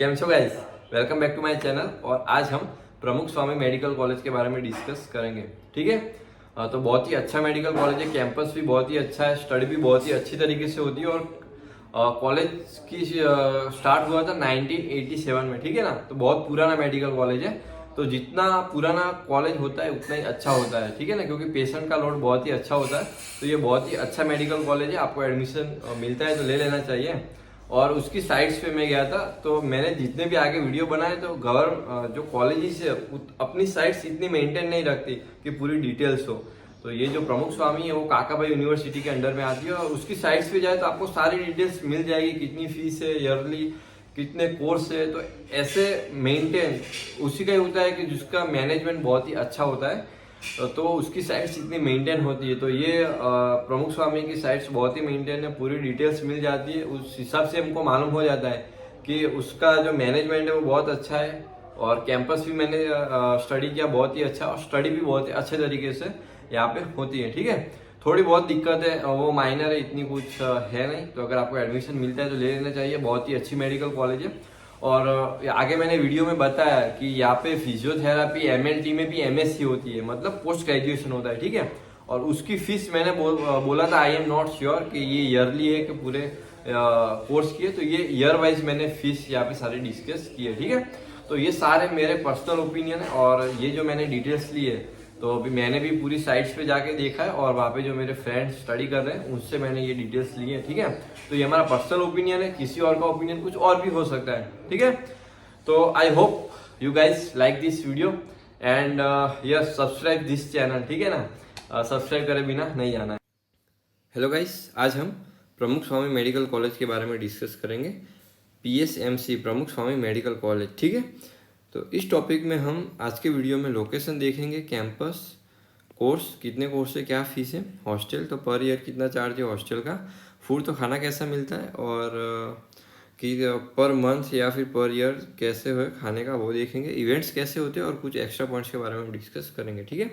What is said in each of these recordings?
केम छो guys, welcome back to my channel. और आज हम प्रमुख स्वामी मेडिकल कॉलेज के बारे में डिस्कस करेंगे। ठीक है, तो बहुत ही अच्छा मेडिकल कॉलेज है, कैंपस भी बहुत ही अच्छा है, स्टडी भी बहुत ही अच्छी तरीके से होती है। और कॉलेज की स्टार्ट हुआ था 1987 में। ठीक है ना, तो बहुत पुराना मेडिकल कॉलेज है। तो जितना पुराना कॉलेज होता है उतना ही अच्छा होता है। ठीक है ना, क्योंकि पेशेंट का लोड बहुत ही अच्छा होता है। तो ये बहुत ही अच्छा मेडिकल कॉलेज है, आपको एडमिशन मिलता है तो ले लेना चाहिए। और उसकी साइट्स पे मैं गया था, तो मैंने जितने भी आगे वीडियो बनाए तो जो कॉलेजेस है अपनी साइट्स इतनी मेंटेन नहीं रखती कि पूरी डिटेल्स हो। तो ये जो प्रमुख स्वामी है वो काकाबाई यूनिवर्सिटी के अंडर में आती है, और उसकी साइट्स पे जाए तो आपको सारी डिटेल्स मिल जाएगी, कितनी फीस है ईयरली, कितने कोर्स है। तो ऐसे मेंटेन उसी का ही होता है कि जिसका मैनेजमेंट बहुत ही अच्छा होता है, तो उसकी साइट्स इतनी मेंटेन होती है। तो ये प्रमुख स्वामी की साइट्स बहुत ही मेंटेन है, पूरी डिटेल्स मिल जाती है। उस हिसाब से हमको मालूम हो जाता है कि उसका जो मैनेजमेंट है वो बहुत अच्छा है। और कैंपस भी मैंने स्टडी किया, बहुत ही अच्छा, और स्टडी भी बहुत ही अच्छे तरीके से यहाँ पे होती है। ठीक है, थोड़ी बहुत दिक्कत है, वो माइनर है, इतनी कुछ है नहीं। तो अगर आपको एडमिशन मिलता है तो ले लेना चाहिए, बहुत ही अच्छी मेडिकल कॉलेज है। और आगे मैंने वीडियो में बताया कि यहाँ पे फिजियोथेरापी MLT में भी MSc होती है, मतलब पोस्ट ग्रेजुएशन होता है। ठीक है, और उसकी फीस मैंने बोला था, आई एम नॉट श्योर कि ये ईयरली है कि पूरे कोर्स की है। तो ये ईयर वाइज मैंने फीस यहाँ पे सारी डिस्कस की है। ठीक है, तो ये सारे मेरे पर्सनल ओपिनियन है, और ये जो मैंने डिटेल्स ली है तो अभी मैंने भी पूरी साइट्स पे जाके देखा है, और वहाँ पे जो मेरे फ्रेंड्स स्टडी कर रहे हैं उनसे मैंने ये डिटेल्स ली है। ठीक है, तो ये हमारा पर्सनल ओपिनियन है, किसी और का ओपिनियन कुछ और भी हो सकता है। ठीक है, तो I hope you guys like this video and yes subscribe this channel. ठीक है ना, सब्सक्राइब करे बिना नहीं आना है। हेलो गाइस, आज हम प्रमुख स्वामी मेडिकल कॉलेज के बारे में डिस्कस करेंगे। PSMC प्रमुख स्वामी मेडिकल कॉलेज। ठीक है, तो इस टॉपिक में हम आज के वीडियो में लोकेशन देखेंगे, कैंपस, कोर्स, कितने कोर्स है, क्या फीस है, हॉस्टल तो पर ईयर कितना चार्ज है हॉस्टल का, फूड तो खाना कैसा मिलता है, और कि पर मंथ या फिर पर ईयर कैसे हो खाने का वो देखेंगे, इवेंट्स कैसे होते हैं, और कुछ एक्स्ट्रा पॉइंट्स के बारे में डिस्कस करेंगे। ठीक है,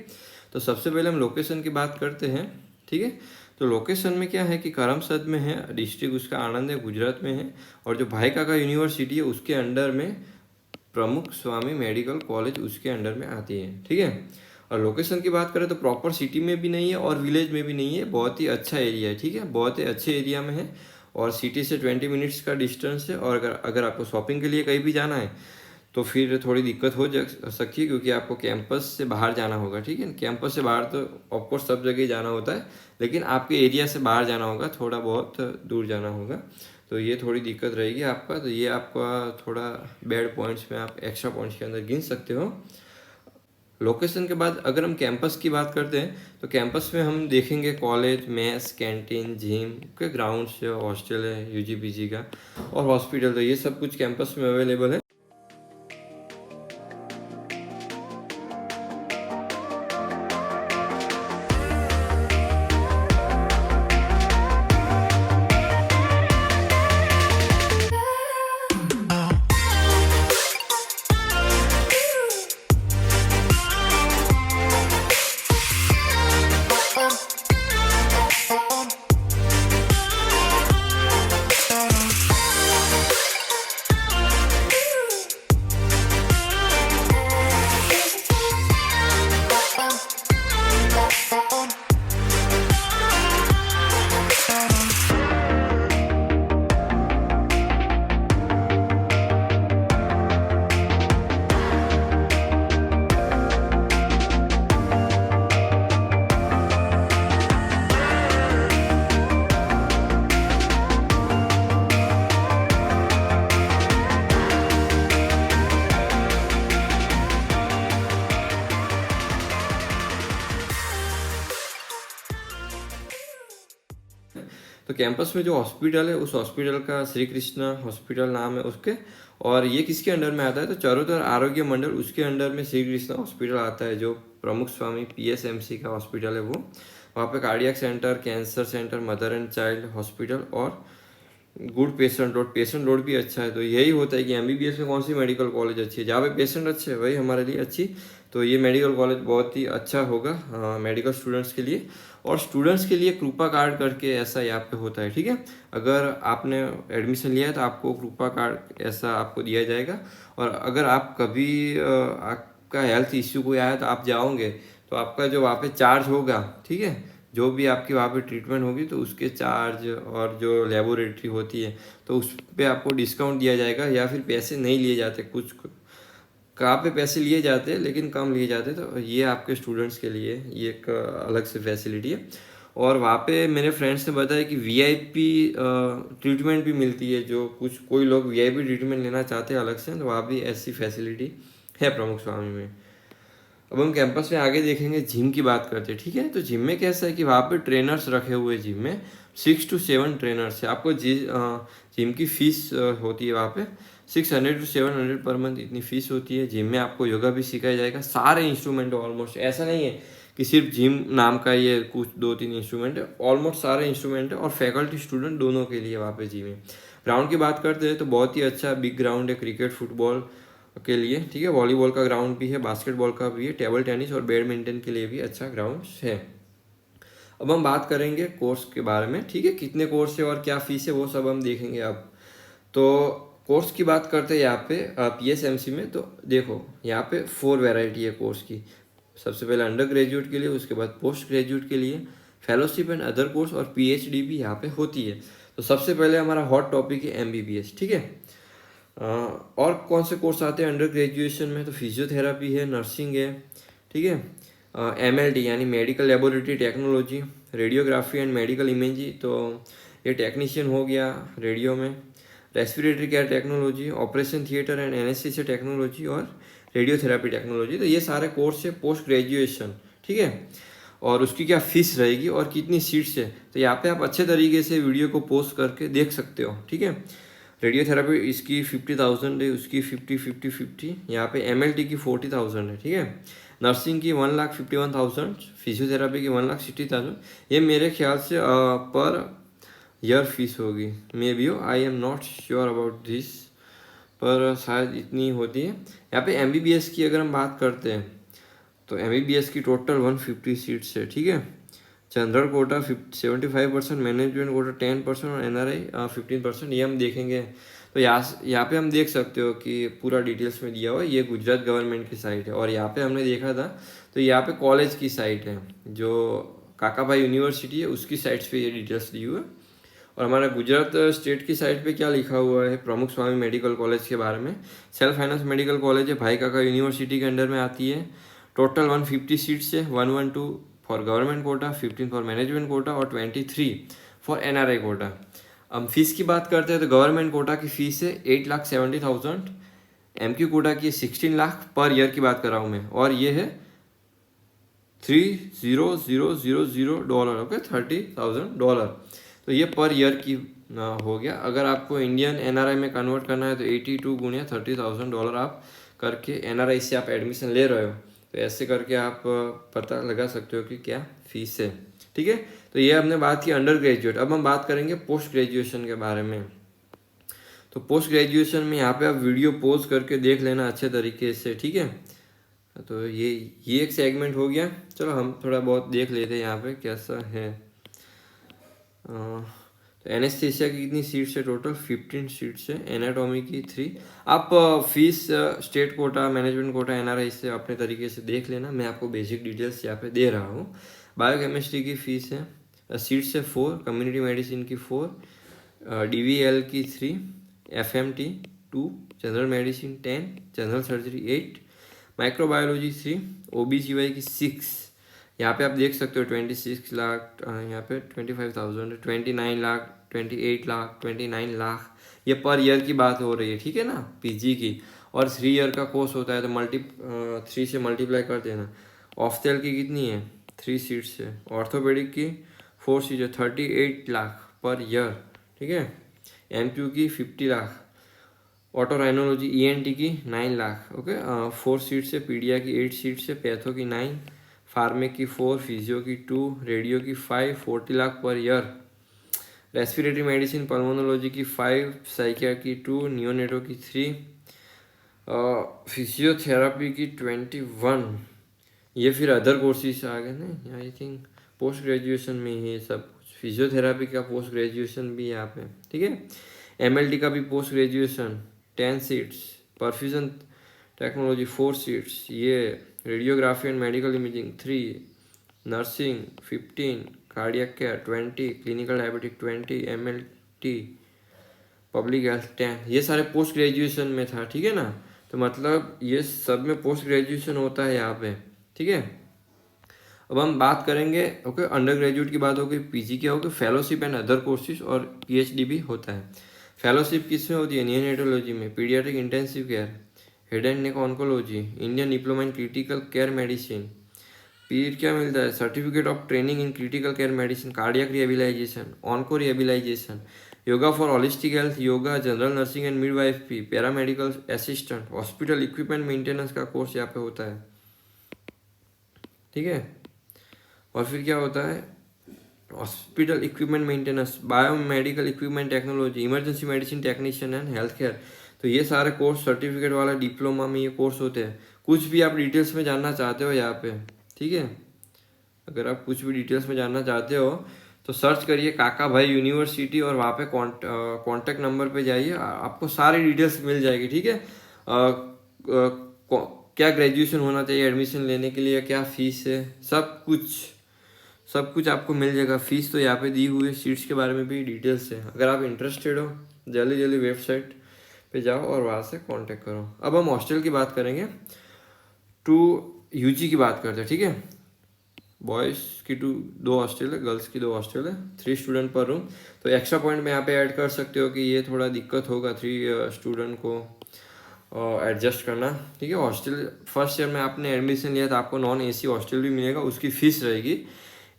तो सबसे पहले हम लोकेशन की बात करते हैं। ठीक है, तो लोकेशन में क्या है कि करमसद में है, डिस्ट्रिक्ट उसका आनंद है, गुजरात में है। और जो भाई काका यूनिवर्सिटी है उसके अंडर में प्रमुख स्वामी मेडिकल कॉलेज उसके अंडर में आती है। ठीक है, और लोकेशन की बात करें तो प्रॉपर सिटी में भी नहीं है और विलेज में भी नहीं है, बहुत ही अच्छा एरिया है। ठीक है, बहुत ही अच्छे एरिया में है, और सिटी से 20 मिनट्स का डिस्टेंस है। और अगर आपको शॉपिंग के लिए कहीं भी जाना है तो फिर थोड़ी दिक्कत हो सकती है, क्योंकि आपको कैंपस से बाहर जाना होगा। ठीक है, कैंपस से बाहर तो ऑफकोर्स सब जगह जाना होता है, लेकिन आपके एरिया से बाहर जाना होगा, थोड़ा बहुत दूर जाना होगा। तो ये थोड़ी दिक्कत रहेगी आपका। तो ये आपका थोड़ा बैड पॉइंट्स में आप एक्स्ट्रा पॉइंट्स के अंदर गिन सकते हो। लोकेशन के बाद अगर हम कैंपस की बात करते हैं तो कैंपस में हम देखेंगे कॉलेज, मेस, कैंटीन, जिम के ग्राउंड्स, हॉस्टल है UG PG का, और हॉस्पिटल। तो ये सब कुछ कैंपस में अवेलेबल है। तो कैंपस में जो हॉस्पिटल है उस हॉस्पिटल का श्री कृष्णा हॉस्पिटल नाम है उसके, और ये किसके अंडर में आता है तो चरोतर आरोग्य मंडल उसके अंडर में श्री कृष्णा हॉस्पिटल आता है। जो प्रमुख स्वामी PSMC का हॉस्पिटल है वो, वहाँ पे cardiac centre, cancer centre, mother and child hospital, और गुड पेशेंट लोड भी अच्छा है। तो यही होता है कि MBBS में कौन सी मेडिकल कॉलेज अच्छी है, जहाँ पे पेशेंट अच्छे है वही हमारे लिए अच्छी। तो ये मेडिकल कॉलेज बहुत ही अच्छा होगा मेडिकल स्टूडेंट्स के लिए। और स्टूडेंट्स के लिए कृपा कार्ड करके ऐसा यहाँ पे होता है, ठीक है। अगर आपने एडमिशन लिया है तो आपको कृपा कार्ड ऐसा आपको दिया जाएगा। और अगर आप कभी आपका हेल्थ इश्यू कोई आया तो आप जाओगे तो आपका जो वहाँ पे चार्ज होगा, ठीक है, जो भी आपकी वहाँ पे ट्रीटमेंट होगी तो उसके चार्ज और जो लेबोरेटरी होती है तो उस पर आपको डिस्काउंट दिया जाएगा, या फिर पैसे नहीं लिए जाते, कुछ कहाँ पे पैसे लिए जाते हैं लेकिन कम लिए जाते हैं। तो ये आपके स्टूडेंट्स के लिए ये एक अलग से फैसिलिटी है। और वहाँ पे मेरे फ्रेंड्स ने बताया कि वीआईपी ट्रीटमेंट भी मिलती है, जो कोई लोग वीआईपी ट्रीटमेंट लेना चाहते हैं अलग से, तो वहाँ भी ऐसी फैसिलिटी है प्रमुख स्वामी में। अब हम कैंपस में आगे देखेंगे, जिम की बात करते हैं, ठीक है। तो जिम में कैसा है कि वहाँ पे ट्रेनर्स रखे हुए, जिम में 6 to 7 ट्रेनर्स है। आपको जिम की फीस होती है वहाँ पे 600 to 700 पर मंथ, इतनी फीस होती है। जिम में आपको योगा भी सिखाया जाएगा, सारे इंस्ट्रूमेंट ऑलमोस्ट, ऐसा नहीं है कि सिर्फ जिम नाम का ये कुछ 2-3 इंस्ट्रूमेंट है, ऑलमोस्ट सारे इंस्ट्रूमेंट है। और फैकल्टी स्टूडेंट दोनों के लिए वहाँ पे जिम है। ग्राउंड की बात करते हैं तो बहुत ही अच्छा बिग ग्राउंड है क्रिकेट फुटबॉल के लिए, ठीक है। वॉलीबॉल का ग्राउंड भी है, बास्केटबॉल का भी है, टेबल टेनिस और बैडमिंटन के लिए भी अच्छा ग्राउंड है। अब हम बात करेंगे कोर्स के बारे में, ठीक है, कितने कोर्स है और क्या फीस है वो सब हम देखेंगे अब। तो कोर्स की बात करते हैं यहाँ पे PSMC में। तो देखो यहाँ पे 4 वैरायटी है कोर्स की। सबसे पहले अंडर ग्रेजुएट के लिए, उसके बाद पोस्ट ग्रेजुएट के लिए, फेलोशिप एंड अदर कोर्स और PhD भी यहाँ पे होती है। तो सबसे पहले हमारा हॉट टॉपिक है MBBS, ठीक है। और कौन से कोर्स आते हैं अंडर ग्रेजुएशन में, तो फिजियोथेरापी है, नर्सिंग है, ठीक है, MLT यानी medical laboratory technology, radiography and medical imaging, तो ये टेक्नीशियन हो गया रेडियो में, respiratory care technology, operation theatre and anaesthesia technology और रेडियोथेरापी टेक्नोलॉजी। तो ये सारे कोर्स है पोस्ट ग्रेजुएशन, ठीक है। और उसकी क्या फीस रहेगी और कितनी सीट्स है, तो यहाँ पे आप अच्छे तरीके से वीडियो को पोस्ट करके देख सकते हो, ठीक है। रेडियोथेरापी इसकी 50,000 है, उसकी 50-50-50, यहाँ पे MLT की 40,000 है, ठीक है। नर्सिंग की 1,51,000, फिजियोथेरापी की 1,60,000। ये मेरे ख्याल से पर ईयर फीस होगी, मे बी हो, I am not sure about this, पर शायद इतनी होती है। यहाँ पे MBBS की अगर हम बात करते हैं तो MBBS की टोटल 150 सीट्स है, ठीक है। जनरल कोटा 75%, मैनेजमेंट कोटा 10% और NRI 15%, ये हम देखेंगे। तो यहाँ पे हम देख सकते हो कि पूरा डिटेल्स में दिया हुआ है। ये गुजरात गवर्नमेंट की साइट है। और यहाँ पे हमने देखा था तो यहाँ पे कॉलेज की साइट है, जो काकाभाई यूनिवर्सिटी है उसकी साइट्स पे ये डिटेल्स दी हुई है। और हमारा गुजरात स्टेट की साइट पे क्या लिखा हुआ है प्रमुख स्वामी मेडिकल कॉलेज के बारे में, सेल्फ फाइनेंस मेडिकल कॉलेज है, भाई काका यूनिवर्सिटी के अंडर में आती है। टोटल 150 सीट्स है, 112 for government quota, 15 for management quota और 23 फॉर NRI कोटा। अब फीस की बात करते हैं तो गवर्नमेंट कोटा की फीस है 8,70,000, MQ कोटा की 16 लाख पर ईयर की बात कर रहा हूँ मैं, और ये है $30,000, ओके, $30,000। तो ये पर ईयर की हो गया। अगर आपको इंडियन NRI में कन्वर्ट करना है तो 82 गुणिया $30,000 आप करके NRI से आप एडमिशन ले रहे हो, तो ऐसे करके आप पता लगा सकते हो कि क्या फीस है, ठीक है। तो ये हमने बात की अंडर ग्रेजुएट। अब हम बात करेंगे पोस्ट ग्रेजुएशन के बारे में। तो पोस्ट ग्रेजुएशन में यहाँ पे आप वीडियो पॉज करके देख लेना अच्छे तरीके से, ठीक है। तो ये एक सेगमेंट हो गया। चलो हम थोड़ा बहुत देख लेते हैं यहाँ पे कैसा है। तो एनेस्थीसिया की कितनी सीट्स है, टोटल 15 सीट्स है, एनाटॉमी की 3। आप fees state quota, management quota, NRI से अपने तरीके से देख लेना, मैं आपको बेसिक डिटेल्स यहाँ पे दे रहा हूँ। बायोकेमिस्ट्री की फीस है, सीट्स है 4, कम्युनिटी मेडिसिन की 4, DVL की 3, FMT 2, general medicine 10, general surgery 8, microbiology 3, OBGY की 6। यहाँ पे आप देख सकते हो 26 लाख, यहाँ पे 25,000, 29 लाख, 28 लाख, 29 लाख, ये पर ईयर की बात हो रही है, ठीक है ना, PG की। और 3 ईयर का कोर्स होता है तो 3 से मल्टीप्लाई कर देना। ऑफ्थेल की कितनी है, 3 सीट्स है, ऑर्थोपेडिक की 4 सीट है, 38 लाख पर ईयर, ठीक है। MQ की 50 लाख, ऑटोराइनोलॉजी ENT की 9 लाख, ओके, 4 सीट्स है, पीडिया की 8 सीट्स है, पैथो की 9, फार्मे की 4, फिजियो की 2, रेडियो की 5, 40 lakh per year. Respiratory medicine pulmonology की 5, साइकिया की 2, नियोनेटो की 3, फिजियोथेरापी की 21। ये फिर अदर कोर्सेज आ गए ना, आई थिंक पोस्ट ग्रेजुएशन में ये सब कुछ, फिजियोथेरापी का पोस्ट ग्रेजुएशन भी यहाँ पे, ठीक है। MLT का भी post graduation 10 seats, perfusion technology 4 seats, ये radiography and medical imaging 3, nursing 15, cardiac care 20, clinical diabetic 20, MLT public health 10, ये सारे पोस्ट ग्रेजुएशन में था, ठीक है ना। तो मतलब ये सब में पोस्ट ग्रेजुएशन होता है यहाँ पे, ठीक है। अब हम बात करेंगे, ओके, अंडर ग्रेजुएट की बात होगी, पीजी क्या होगी, फेलोशिप एंड अदर कोर्सेज, और PhD भी होता है। फेलोशिप किस में होती है, नियोनेटोलॉजी में, paediatric intensive care, head and neck oncology, Indian diploma in critical care medicine. फिर क्या मिलता है, certificate of training in critical care medicine, cardiac rehabilitation, onco rehabilitation, yoga for holistic health, yoga, general nursing and midwifery, paramedical assistant, hospital equipment maintenance का course यहाँ पे होता है, ठीक है। और फिर क्या होता है, hospital equipment maintenance, biomedical equipment technology, emergency medicine technician and health care. तो ये सारे कोर्स सर्टिफिकेट वाला डिप्लोमा में ये कोर्स होते हैं। कुछ भी आप डिटेल्स में जानना चाहते हो यहाँ पे, ठीक है, अगर आप कुछ भी डिटेल्स में जानना चाहते हो तो सर्च करिए काका भाई यूनिवर्सिटी, और वहाँ पे कॉन्टैक्ट नंबर पे जाइए, आपको सारी डिटेल्स मिल जाएगी, ठीक है। क्या ग्रेजुएशन होना चाहिए एडमिशन लेने के लिए, क्या फीस है, सब कुछ आपको मिल जाएगा। फीस तो यहाँ पे दी हुई है, सीट्स के बारे में भी डिटेल्स है। अगर आप इंटरेस्टेड हो जल्दी जल्दी वेबसाइट पे जाओ और वहाँ से कांटेक्ट करो। अब हम हॉस्टल की बात करेंगे, टू UG की बात करते हैं, ठीक है। बॉयज़ की 2 हॉस्टल है, गर्ल्स की 2 हॉस्टल है, 3 स्टूडेंट पर रूम। तो एक्स्ट्रा पॉइंट में यहाँ पे ऐड कर सकते हो कि ये थोड़ा दिक्कत होगा 3 स्टूडेंट को एडजस्ट करना, ठीक है। हॉस्टल फर्स्ट ईयर में आपने एडमिशन लिया तो आपको नॉन AC हॉस्टल भी मिलेगा, उसकी फ़ीस रहेगी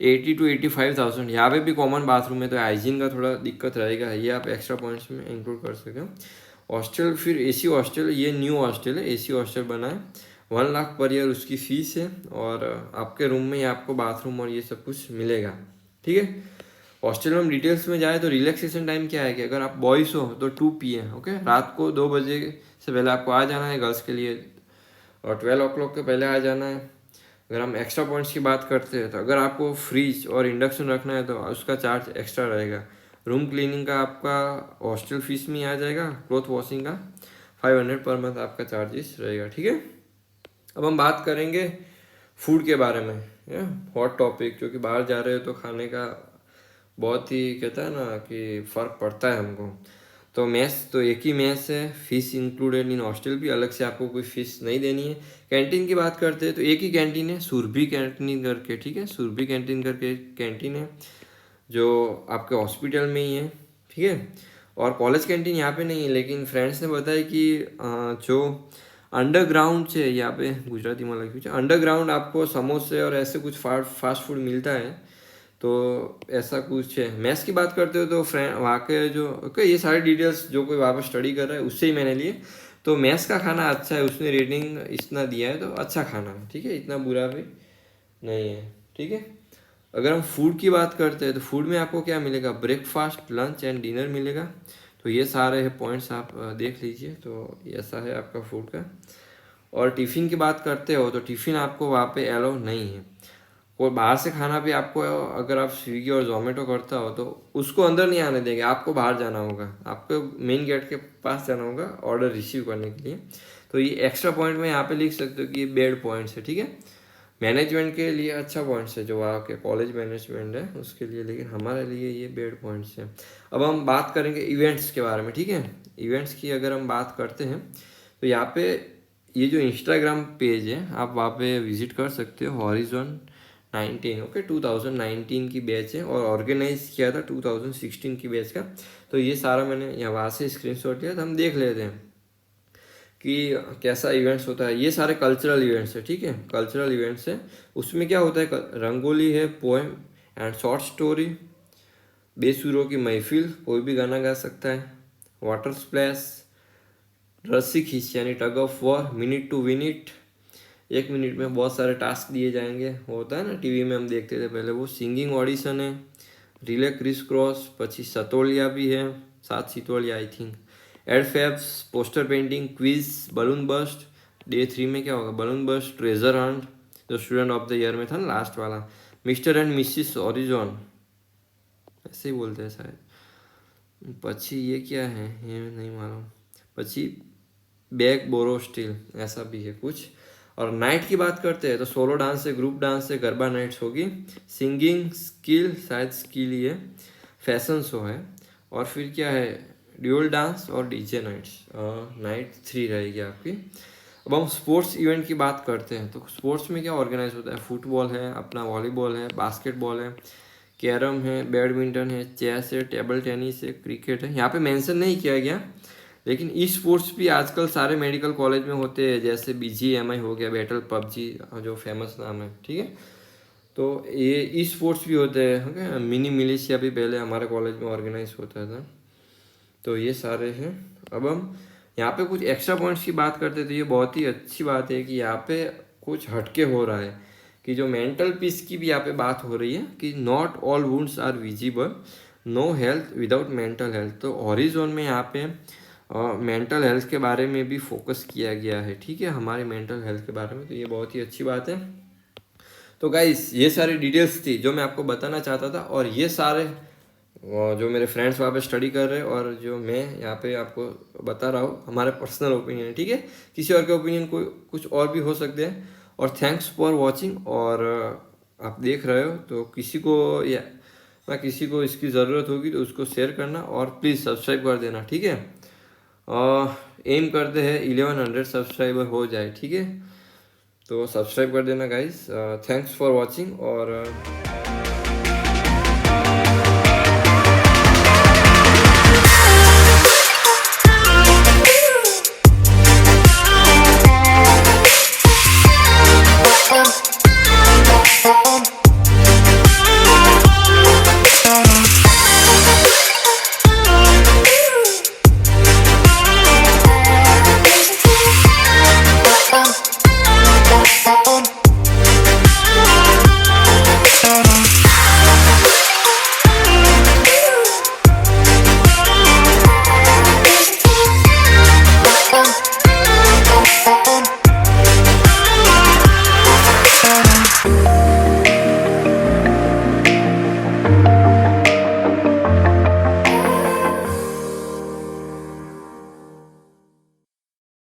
80 to 85,000। यहाँ पे भी कॉमन बाथरूम है तो हाइजीन का थोड़ा दिक्कत रहेगा, ये आप एक्स्ट्रा पॉइंट्स में इंक्लूड कर सकते हो। हॉस्टल फिर AC हॉस्टल, ये न्यू हॉस्टल है, AC हॉस्टल बना है, 1 लाख पर ईयर उसकी फ़ीस है, और आपके रूम में ही आपको बाथरूम और ये सब कुछ मिलेगा, ठीक है। हॉस्टल में हम डिटेल्स में जाए तो रिलैक्सेशन टाइम क्या है कि अगर आप बॉयज़ हो तो 2 PM, ओके, रात को 2 बजे से पहले आपको आ जाना है, गर्ल्स के लिए, और 12 o'clock के पहले आ जाना है। अगर हम एक्स्ट्रा पॉइंट्स की बात करते हैं तो अगर आपको फ्रिज और इंडक्शन रखना है तो उसका चार्ज एक्स्ट्रा रहेगा। रूम क्लीनिंग का आपका हॉस्टल फीस में आ जाएगा, क्लॉथ वॉशिंग का 500 पर मंथ आपका चार्जेस रहेगा, ठीक है। अब हम बात करेंगे फूड के बारे में, हॉट टॉपिक, क्योंकि बाहर जा रहे हो तो खाने का बहुत ही कहता है ना कि फ़र्क पड़ता है हमको। तो मेस तो एक ही मेस है, फीस इंक्लूडेड इन हॉस्टल भी, अलग से आपको कोई फीस नहीं देनी है। कैंटीन की बात करते हैं तो एक ही कैंटीन है, सुरभि कैंटीन करके, ठीक है, सुरभि कैंटीन करके कैंटीन है जो आपके हॉस्पिटल में ही है, ठीक है। और कॉलेज कैंटीन यहाँ पे नहीं है, लेकिन फ्रेंड्स ने बताया कि जो अंडरग्राउंड से यहाँ पे गुजराती में लगे अंडरग्राउंड आपको समोसे और ऐसे कुछ फास्ट फूड मिलता है, तो ऐसा कुछ है। मैथ्स की बात करते हो तो फ्रेंड वहाँ के जो, ओके, ये सारी डिटेल्स जो कोई वहाँ पर स्टडी कर रहा है उससे ही मैंने लिए। तो मैथ्स का खाना अच्छा है, उसने रेटिंग इतना दिया है तो अच्छा खाना है, ठीक है, इतना बुरा भी नहीं है, ठीक है। अगर हम फूड की बात करते हैं तो फूड में आपको क्या मिलेगा, ब्रेकफास्ट, लंच एंड डिनर मिलेगा। तो ये सारे पॉइंट्स आप देख लीजिए, तो ऐसा है आपका फूड का। और टिफ़िन की बात करते हो तो टिफ़िन आपको वहाँ पे अलाउ नहीं है। और बाहर से खाना भी आपको, अगर आप स्विगी और जोमेटो करता हो तो उसको अंदर नहीं आने देंगे, आपको बाहर जाना होगा, आपको मेन गेट के पास जाना होगा ऑर्डर रिसीव करने के लिए। तो ये एक्स्ट्रा पॉइंट में यहाँ पे लिख सकते हो कि ये बैड पॉइंट्स है, ठीक है। मैनेजमेंट के लिए अच्छा पॉइंट्स है, जो वहाँ के कॉलेज मैनेजमेंट है उसके लिए, लेकिन हमारे लिए ये बैड पॉइंट्स हैं। अब हम बात करेंगे इवेंट्स के बारे में, ठीक है। इवेंट्स की अगर हम बात करते हैं तो यहाँ पे ये जो इंस्टाग्राम पेज है आप वहाँ पे विजिट कर सकते हो, हॉरिजॉन 19, ओके, 2019 की बैच है, और ऑर्गेनाइज किया था 2016 की बैच का। तो ये सारा मैंने यहाँ से स्क्रीनशॉट लिया, तो हम देख लेते हैं कि कैसा इवेंट्स होता है। ये सारे कल्चरल इवेंट्स है, ठीक है, कल्चरल इवेंट्स है। उसमें क्या होता है, रंगोली है, पोएम एंड शॉर्ट स्टोरी, बेसुरों की महफिल, कोई भी गाना गा सकता है, वाटर स्प्लैश, रस्सी खींच यानी tug of war, minute to win it, 1 minute में बहुत सारे टास्क दिए जाएंगे, वो होता है ना टीवी में हम देखते थे पहले, वो सिंगिंग ऑडिशन है, रिले क्रिस क्रॉस, पची सतोलिया भी है, 7 सितोलिया I think, ad fabs, poster painting, quiz, balloon bust. Day 3 में क्या होगा, बलून बस्ट, ट्रेजर हंट जो स्टूडेंट ऑफ द ईयर में था ना लास्ट वाला, मिस्टर एंड मिसिस ओरिजॉन, ऐसे ही बोलते हैं शायद। પછી ये क्या है, ये नहीं मालूम। પછી बैक बोरो स्टील, ऐसा भी है कुछ। और नाइट की बात करते हैं तो सोलो डांस है, ग्रुप डांस है, गरबा नाइट्स होगी, सिंगिंग स्किल, शायद स्किल ही है, फैशन शो है, और फिर क्या है, ड्यूल डांस और डीजे नाइट्स। नाइट 3 रहेगी आपकी। अब हम स्पोर्ट्स इवेंट की बात करते हैं तो स्पोर्ट्स में क्या ऑर्गेनाइज होता है, फुटबॉल है, अपना वॉलीबॉल है, बास्केटबॉल है, कैरम है, बैडमिंटन है, चेस है, टेबल टेनिस है, क्रिकेट है। यहाँ पे मेंशन नहीं किया गया, लेकिन ई स्पोर्ट्स भी आजकल सारे मेडिकल कॉलेज में होते हैं, जैसे BGMI हो गया, बैटल पबजी जो फेमस नाम है, ठीक है। तो ये ई स्पोर्ट्स भी होते हैं, ओके। मिनी मिलिशिया भी पहले हमारे कॉलेज में ऑर्गेनाइज होता था। तो ये सारे हैं। अब हम यहाँ पे कुछ एक्स्ट्रा पॉइंट्स की बात करते, तो ये बहुत ही अच्छी बात है कि यहाँ पे कुछ हटके हो रहा है, कि जो मेंटल पीस की भी यहाँ पे बात हो रही है, कि not all wounds are visible, no health without mental health. तो हॉरिजॉन में यहाँ पे मेंटल हेल्थ के बारे में भी फोकस किया गया है, ठीक है, हमारे मेंटल हेल्थ के बारे में। तो ये बहुत ही अच्छी बात है। तो गाइस ये सारी डिटेल्स थी जो मैं आपको बताना चाहता था, और ये सारे जो मेरे फ्रेंड्स वहाँ पे स्टडी कर रहे हैं और जो मैं यहाँ पे आपको बता रहा हूँ, हमारे पर्सनल ओपिनियन है, ठीक है। किसी और के ओपिनियन को कुछ और भी हो सकते हैं। और थैंक्स फॉर वॉचिंग। और आप देख रहे हो तो किसी को या किसी को इसकी ज़रूरत होगी तो उसको शेयर करना, और प्लीज़ सब्सक्राइब कर देना, ठीक है। एम करते हैं 1100 सब्सक्राइबर हो जाए, ठीक है। तो सब्सक्राइब कर देना गाइस। Thanks for watching. और